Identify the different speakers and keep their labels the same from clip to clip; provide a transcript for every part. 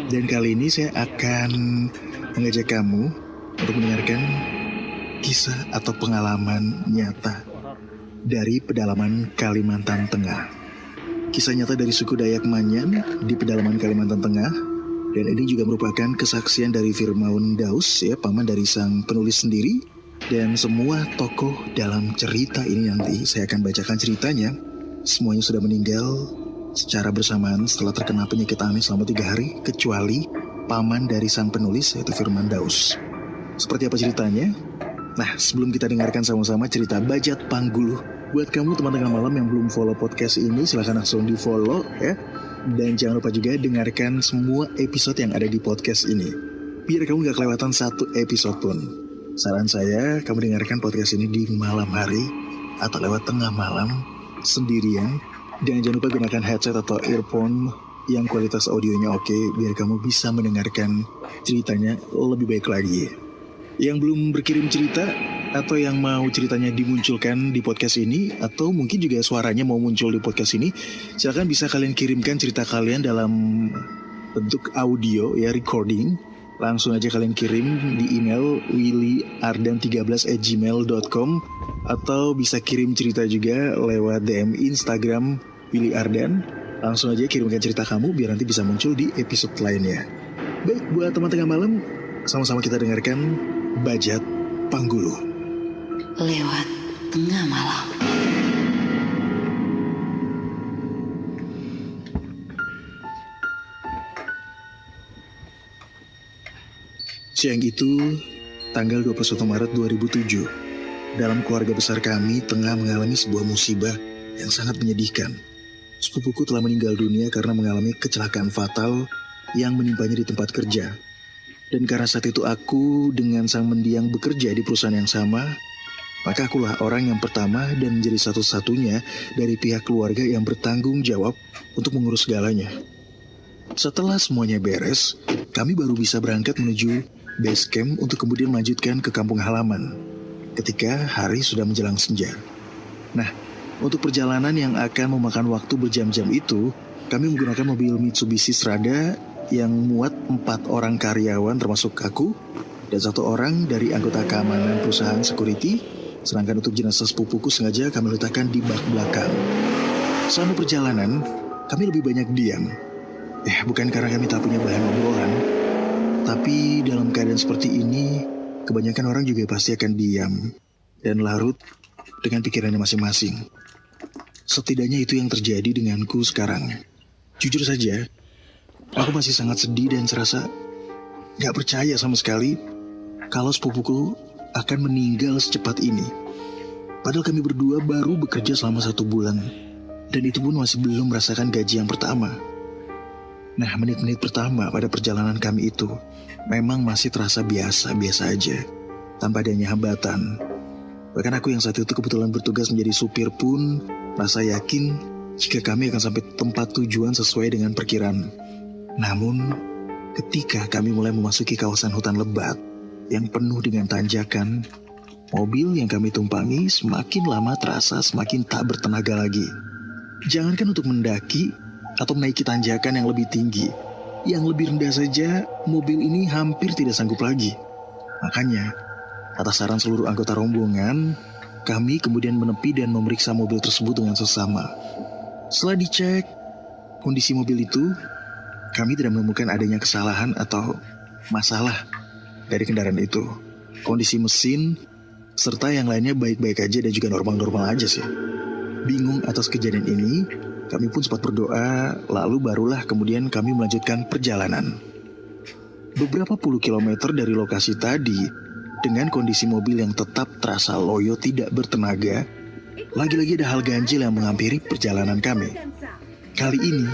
Speaker 1: Dan kali ini saya akan mengajak kamu untuk mendengarkan kisah atau pengalaman nyata dari pedalaman Kalimantan Tengah. Kisah nyata dari suku Dayak Manyan di pedalaman Kalimantan Tengah. Dan ini juga merupakan kesaksian dari Firmaun Daus, ya, paman dari sang penulis sendiri. Dan semua tokoh dalam cerita ini nanti saya akan bacakan ceritanya. Semuanya sudah meninggal secara bersamaan setelah terkena penyakit aneh selama 3 hari, kecuali paman dari sang penulis, yaitu Firman Daus. Seperti apa ceritanya? Nah, sebelum kita dengarkan sama-sama cerita Bajat Pangguluh, buat kamu teman tengah malam yang belum follow podcast ini, silahkan langsung di follow ya. Dan jangan lupa juga dengarkan semua episode yang ada di podcast ini, biar kamu gak kelewatan satu episode pun. Saran saya, kamu dengarkan podcast ini di malam hari atau lewat tengah malam sendirian. Dan jangan lupa gunakan headset atau earphone yang kualitas audionya oke, biar kamu bisa mendengarkan ceritanya lebih baik lagi. Yang belum berkirim cerita atau yang mau ceritanya dimunculkan di podcast ini, atau mungkin juga suaranya mau muncul di podcast ini, silakan bisa kalian kirimkan cerita kalian dalam bentuk audio ya, recording. Langsung aja kalian kirim di email willyardan13@gmail.com, atau bisa kirim cerita juga lewat DM Instagram Willy Ardan. Langsung aja kirimkan cerita kamu biar nanti bisa muncul di episode lainnya. Baik, buat teman tengah malam, sama-sama kita dengarkan Bajat Pangguluh
Speaker 2: lewat tengah malam.
Speaker 1: Siang itu, tanggal 21 Maret 2007, dalam keluarga besar kami tengah mengalami sebuah musibah yang sangat menyedihkan. Sepupuku telah meninggal dunia karena mengalami kecelakaan fatal yang menimpanya di tempat kerja. Dan karena saat itu aku dengan sang mendiang bekerja di perusahaan yang sama, maka akulah orang yang pertama dan menjadi satu-satunya dari pihak keluarga yang bertanggung jawab untuk mengurus segalanya. Setelah semuanya beres, kami baru bisa berangkat menuju base camp untuk kemudian melanjutkan ke kampung halaman ketika hari sudah menjelang senja. Nah, untuk perjalanan yang akan memakan waktu berjam-jam itu, kami menggunakan mobil Mitsubishi Strada yang muat 4 orang karyawan termasuk aku dan 1 orang dari anggota keamanan perusahaan security. Sedangkan untuk jenazah sepupuku sengaja kami letakkan di bak belakang. Selama perjalanan, kami lebih banyak diam. Bukan karena kami tak punya bahan obrolan, tapi dalam keadaan seperti ini, kebanyakan orang juga pasti akan diam dan larut dengan pikirannya masing-masing. Setidaknya itu yang terjadi denganku sekarang. Jujur saja, aku masih sangat sedih dan serasa gak percaya sama sekali kalau sepupuku akan meninggal secepat ini. Padahal kami berdua baru bekerja selama 1 bulan, dan itu pun masih belum merasakan gaji yang pertama. Nah, menit-menit pertama pada perjalanan kami itu memang masih terasa biasa-biasa aja, tanpa adanya hambatan. Bahkan aku yang saat itu kebetulan bertugas menjadi supir pun rasa yakin jika kami akan sampai tempat tujuan sesuai dengan perkiraan. Namun, ketika kami mulai memasuki kawasan hutan lebat yang penuh dengan tanjakan, mobil yang kami tumpangi semakin lama terasa semakin tak bertenaga lagi. Jangankan untuk mendaki atau menaiki tanjakan yang lebih tinggi, yang lebih rendah saja mobil ini hampir tidak sanggup lagi. Makanya, atas saran seluruh anggota rombongan, kami kemudian menepi dan memeriksa mobil tersebut dengan sesama. Setelah dicek kondisi mobil itu, kami tidak menemukan adanya kesalahan atau masalah dari kendaraan itu. Kondisi mesin serta yang lainnya baik-baik aja dan juga normal-normal aja sih. Bingung atas kejadian ini, kami pun sempat berdoa, lalu barulah kemudian kami melanjutkan perjalanan. Beberapa puluh kilometer dari lokasi tadi, dengan kondisi mobil yang tetap terasa loyo tidak bertenaga, lagi-lagi ada hal ganjil yang menghampiri perjalanan kami. Kali ini,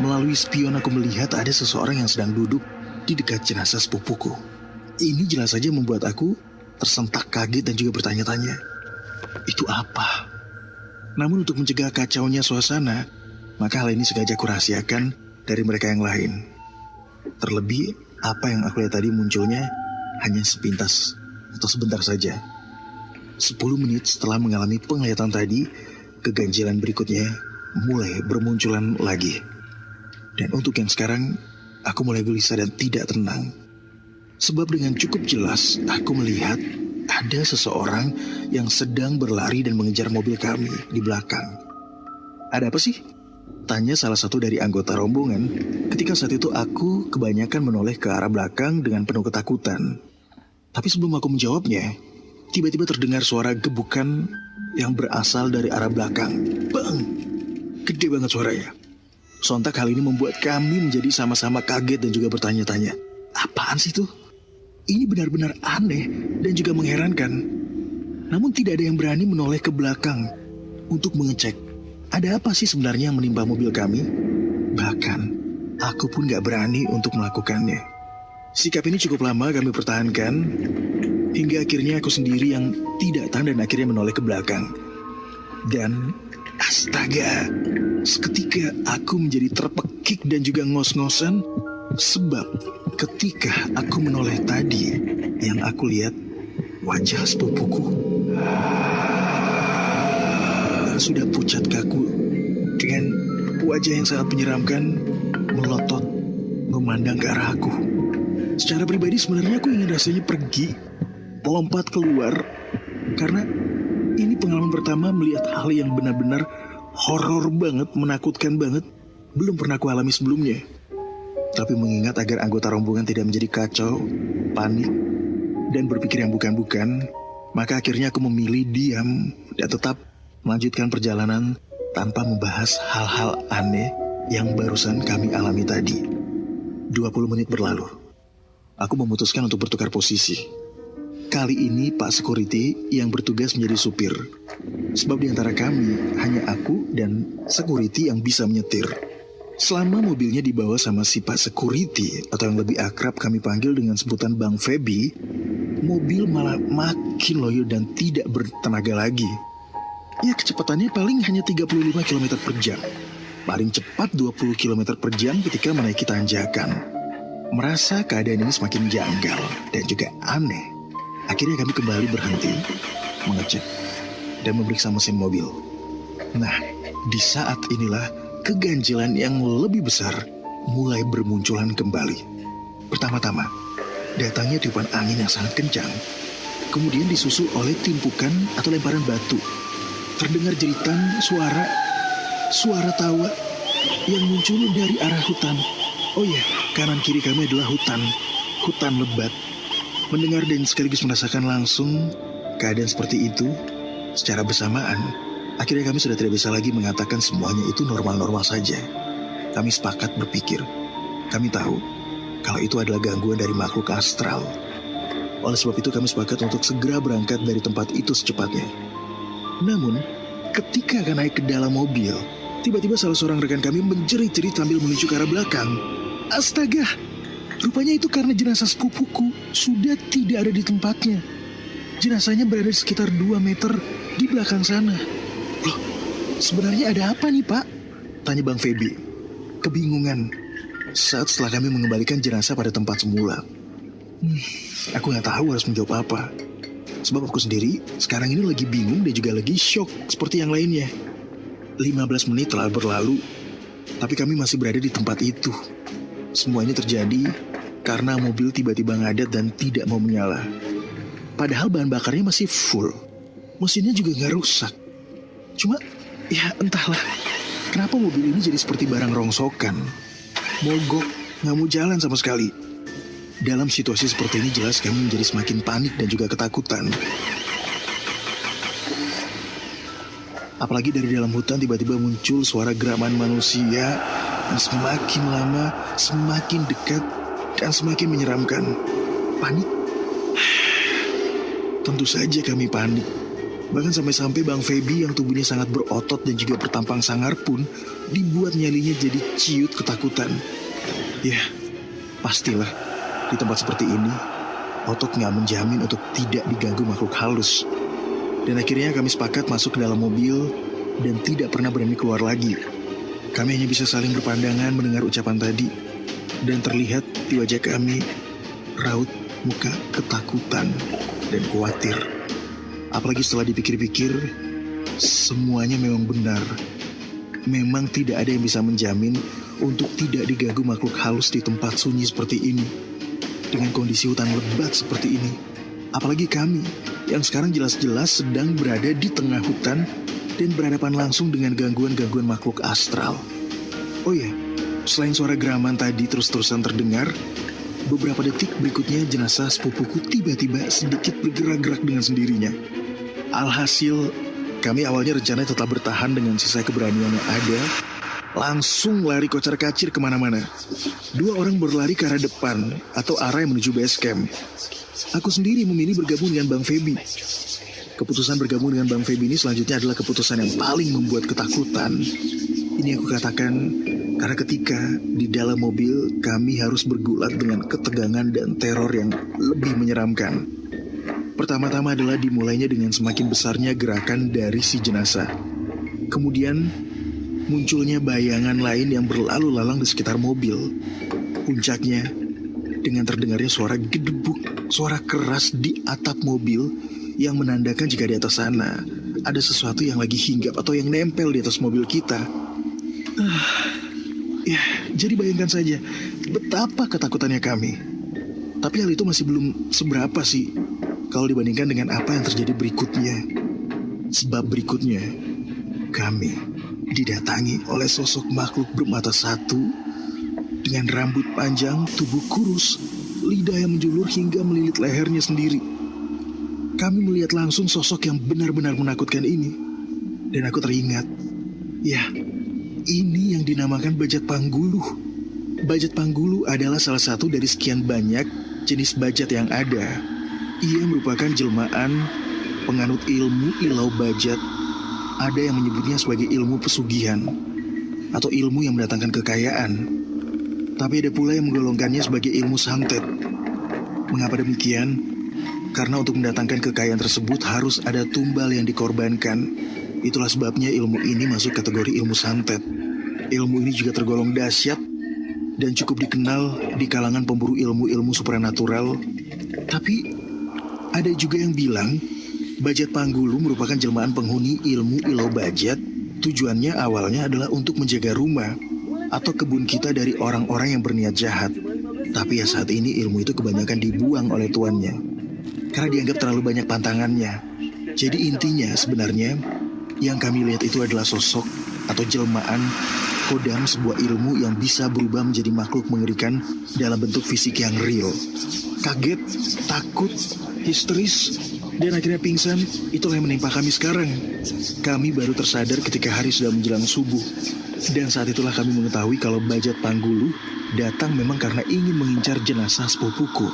Speaker 1: melalui spion aku melihat ada seseorang yang sedang duduk di dekat jenazah sepupuku. Ini jelas saja membuat aku tersentak kaget dan juga bertanya-tanya, itu apa? Namun untuk mencegah kacaunya suasana, maka hal ini sengaja kurahasiakan dari mereka yang lain. Terlebih, apa yang aku lihat tadi munculnya hanya sepintas atau sebentar saja. 10 menit setelah mengalami penglihatan tadi, keganjilan berikutnya mulai bermunculan lagi. Dan untuk yang sekarang, aku mulai gelisah dan tidak tenang. Sebab dengan cukup jelas aku melihat ada seseorang yang sedang berlari dan mengejar mobil kami di belakang. Ada apa sih? Tanya salah satu dari anggota rombongan ketika saat itu aku kebanyakan menoleh ke arah belakang dengan penuh ketakutan. Tapi sebelum aku menjawabnya, tiba-tiba terdengar suara gebukan yang berasal dari arah belakang. Bang! Gede banget suaranya. Sontak hal ini membuat kami menjadi sama-sama kaget dan juga bertanya-tanya. Apaan sih itu? Ini benar-benar aneh dan juga mengherankan. Namun tidak ada yang berani menoleh ke belakang untuk mengecek ada apa sih sebenarnya yang menimpa mobil kami. Bahkan aku pun gak berani untuk melakukannya. Sikap ini cukup lama kami pertahankan hingga akhirnya aku sendiri yang tidak tahan dan akhirnya menoleh ke belakang. Dan astaga, seketika aku menjadi terpekik dan juga ngos-ngosan. Sebab ketika aku menoleh tadi, yang aku lihat wajah sepupuku yang sudah pucat kaku dengan wajah yang sangat menyeramkan melotot memandang ke arah aku. Secara pribadi sebenarnya aku ingin rasanya pergi, melompat keluar, karena ini pengalaman pertama melihat hal yang benar-benar horor banget, menakutkan banget, belum pernah aku alami sebelumnya. Tapi mengingat agar anggota rombongan tidak menjadi kacau, panik, dan berpikir yang bukan-bukan, maka akhirnya aku memilih diam dan tetap melanjutkan perjalanan tanpa membahas hal-hal aneh yang barusan kami alami tadi. 20 menit berlalu. Aku memutuskan untuk bertukar posisi. Kali ini Pak Security yang bertugas menjadi supir. Sebab di antara kami hanya aku dan security yang bisa menyetir. Selama mobilnya dibawa sama si Pak Security, atau yang lebih akrab kami panggil dengan sebutan Bang Feby, mobil malah makin loyo dan tidak bertenaga lagi. Ya, kecepatannya paling hanya 35 km per jam. Paling cepat 20 km per jam ketika menaiki tanjakan. Merasa keadaan ini semakin janggal dan juga aneh. Akhirnya kami kembali berhenti, mengecek, dan memeriksa mesin mobil. Nah, di saat inilah keganjilan yang lebih besar mulai bermunculan kembali. Pertama-tama, datangnya tiupan angin yang sangat kencang, kemudian disusul oleh timpukan atau lemparan batu. Terdengar jeritan suara tawa yang muncul dari arah hutan. Oh ya, kanan kiri kami adalah hutan lebat. Mendengar dan sekaligus merasakan langsung keadaan seperti itu secara bersamaan, akhirnya kami sudah tidak bisa lagi mengatakan semuanya itu normal-normal saja. Kami sepakat berpikir, kami tahu kalau itu adalah gangguan dari makhluk astral. Oleh sebab itu kami sepakat untuk segera berangkat dari tempat itu secepatnya. Namun, ketika akan naik ke dalam mobil, tiba-tiba salah seorang rekan kami menjerit-jerit sambil menuju ke arah belakang. Astaga, rupanya itu karena jenazah sepupuku sudah tidak ada di tempatnya. Jenazahnya berada di sekitar 2 meter di belakang sana. Loh, sebenarnya ada apa nih Pak? Tanya Bang Feby. Kebingungan saat setelah kami mengembalikan jenazah pada tempat semula. Aku gak tahu harus menjawab apa. Sebab aku sendiri sekarang ini lagi bingung dan juga lagi shock seperti yang lainnya. 15 menit telah berlalu, tapi kami masih berada di tempat itu. Semuanya terjadi karena mobil tiba-tiba ngadat dan tidak mau menyala. Padahal bahan bakarnya masih full. Mesinnya juga gak rusak. Cuma, ya entahlah, kenapa mobil ini jadi seperti barang rongsokan. Mogok, gak mau jalan sama sekali. Dalam situasi seperti ini jelas kami menjadi semakin panik dan juga ketakutan. Apalagi dari dalam hutan tiba-tiba muncul suara geraman manusia yang semakin lama, semakin dekat, dan semakin menyeramkan. Panik? Tentu saja kami panik. Bahkan sampai-sampai Bang Feby yang tubuhnya sangat berotot dan juga bertampang sangar pun dibuat nyalinya jadi ciut ketakutan. Ya, pastilah di tempat seperti ini, otot nggak menjamin untuk tidak diganggu makhluk halus. Dan akhirnya kami sepakat masuk ke dalam mobil dan tidak pernah berani keluar lagi. Kami hanya bisa saling berpandangan mendengar ucapan tadi. Dan terlihat di wajah kami raut muka ketakutan dan khawatir. Apalagi setelah dipikir-pikir, semuanya memang benar. Memang tidak ada yang bisa menjamin untuk tidak diganggu makhluk halus di tempat sunyi seperti ini. Dengan kondisi hutan lebat seperti ini. Apalagi kami yang sekarang jelas-jelas sedang berada di tengah hutan dan berhadapan langsung dengan gangguan-gangguan makhluk astral. Oh ya, selain suara geraman tadi terus-terusan terdengar, beberapa detik berikutnya jenazah sepupuku tiba-tiba sedikit bergerak-gerak dengan sendirinya. Alhasil, kami awalnya rencana tetap bertahan dengan sisa keberanian yang ada, langsung lari kocar-kacir kemana-mana. 2 orang berlari ke arah depan atau arah yang menuju base camp. Aku sendiri memilih bergabung dengan Bang Feby. Keputusan bergabung dengan Bang Feby ini selanjutnya adalah keputusan yang paling membuat ketakutan. Ini aku katakan karena ketika di dalam mobil kami harus bergulat dengan ketegangan dan teror yang lebih menyeramkan. Pertama-tama adalah dimulainya dengan semakin besarnya gerakan dari si jenazah. Kemudian munculnya bayangan lain yang berlalu lalang di sekitar mobil. Puncaknya dengan terdengarnya suara gedebuk, suara keras di atap mobil yang menandakan jika di atas sana ada sesuatu yang lagi hinggap atau yang nempel di atas mobil kita. Ya, jadi bayangkan saja betapa ketakutannya kami. Tapi hal itu masih belum seberapa sih kalau dibandingkan dengan apa yang terjadi berikutnya. Sebab berikutnya kami didatangi oleh sosok makhluk bermata satu dengan rambut panjang, tubuh kurus, lidah yang menjulur hingga melilit lehernya sendiri. Kami melihat langsung sosok yang benar-benar menakutkan ini. Dan aku teringat, ya, ini yang dinamakan Bajat Pangguluh. Bajat Pangguluh adalah salah satu dari sekian banyak jenis bajat yang ada. Ia merupakan jelmaan penganut ilmu Ilau Bajat. Ada yang menyebutnya sebagai ilmu pesugihan atau ilmu yang mendatangkan kekayaan. Tapi ada pula yang menggolongkannya sebagai ilmu santet. Mengapa demikian? Karena untuk mendatangkan kekayaan tersebut harus ada tumbal yang dikorbankan. Itulah sebabnya ilmu ini masuk kategori ilmu santet. Ilmu ini juga tergolong dahsyat dan cukup dikenal di kalangan pemburu ilmu-ilmu supranatural. Tapi ada juga yang bilang Bajat Pangguluh merupakan jelmaan penghuni ilmu Ilau Bajat. Tujuannya awalnya adalah untuk menjaga rumah atau kebun kita dari orang-orang yang berniat jahat. Tapi ya saat ini ilmu itu kebanyakan dibuang oleh tuannya karena dianggap terlalu banyak pantangannya. Jadi intinya sebenarnya yang kami lihat itu adalah sosok atau jelmaan kodam sebuah ilmu yang bisa berubah menjadi makhluk mengerikan dalam bentuk fisik yang real. Kaget, takut, histeris, dan akhirnya pingsan. Itulah yang menimpa kami sekarang. Kami baru tersadar ketika hari sudah menjelang subuh. Dan saat itulah kami mengetahui kalau Bajat Pangguluh datang memang karena ingin mengincar jenazah sepupuku.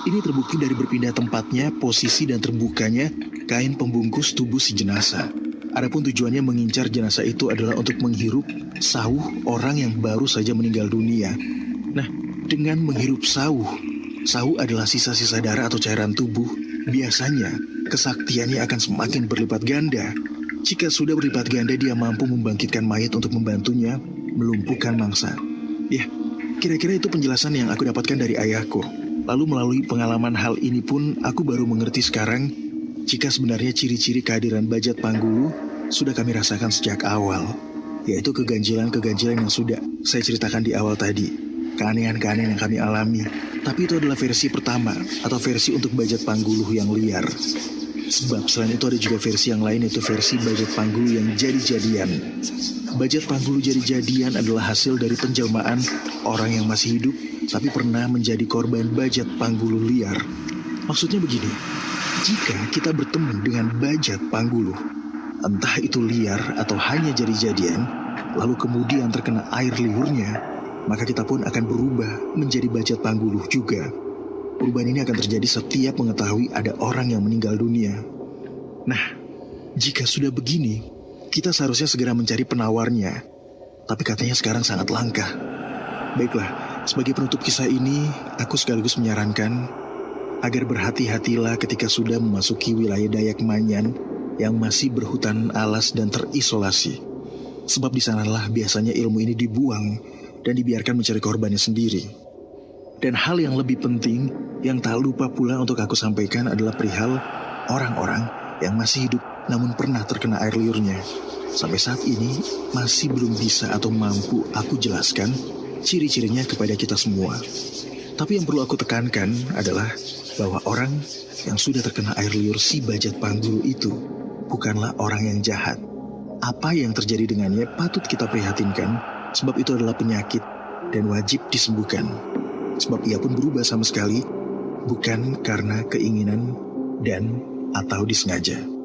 Speaker 1: Ini terbukti dari berpindah tempatnya, posisi dan terbukanya kain pembungkus tubuh si jenazah. Adapun tujuannya mengincar jenazah itu adalah untuk menghirup sauh orang yang baru saja meninggal dunia. Nah, dengan menghirup sauh adalah sisa-sisa darah atau cairan tubuh. Biasanya, kesaktiannya akan semakin berlipat ganda. Jika sudah berlipat ganda, dia mampu membangkitkan mayat untuk membantunya melumpuhkan mangsa. Ya, kira-kira itu penjelasan yang aku dapatkan dari ayahku. Lalu melalui pengalaman hal ini pun aku baru mengerti sekarang jika sebenarnya ciri-ciri kehadiran Bajat Pangguluh sudah kami rasakan sejak awal, yaitu keganjilan-keganjilan yang sudah saya ceritakan di awal tadi, keanehan-keanehan yang kami alami. Tapi itu adalah versi pertama atau versi untuk Bajat Pangguluh yang liar. Sebab selain itu ada juga versi yang lain, yaitu versi Bajat Pangguluh yang jadi-jadian. Bajat Pangguluh jadi-jadian adalah hasil dari penjelmaan orang yang masih hidup tapi pernah menjadi korban Bajat Pangguluh liar. Maksudnya begini, jika kita bertemu dengan Bajat Pangguluh, entah itu liar atau hanya jadi-jadian, lalu kemudian terkena air liurnya, maka kita pun akan berubah menjadi Bajat Pangguluh juga. Perubahan ini akan terjadi setiap mengetahui ada orang yang meninggal dunia. Nah, jika sudah begini, kita seharusnya segera mencari penawarnya. Tapi katanya sekarang sangat langka. Baiklah, sebagai penutup kisah ini, aku sekaligus menyarankan agar berhati-hatilah ketika sudah memasuki wilayah Dayak Manyan yang masih berhutan alas dan terisolasi. Sebab di sanalah biasanya ilmu ini dibuang dan dibiarkan mencari korbannya sendiri. Dan hal yang lebih penting yang tak lupa pula untuk aku sampaikan adalah perihal orang-orang yang masih hidup namun pernah terkena air liurnya. Sampai saat ini masih belum bisa atau mampu aku jelaskan ciri-cirinya kepada kita semua. Tapi yang perlu aku tekankan adalah bahwa orang yang sudah terkena air liur si Bajat Pangguru itu bukanlah orang yang jahat. Apa yang terjadi dengannya patut kita prihatinkan, sebab itu adalah penyakit dan wajib disembuhkan. Sebab ia pun berubah sama sekali, bukan karena keinginan dan atau disengaja.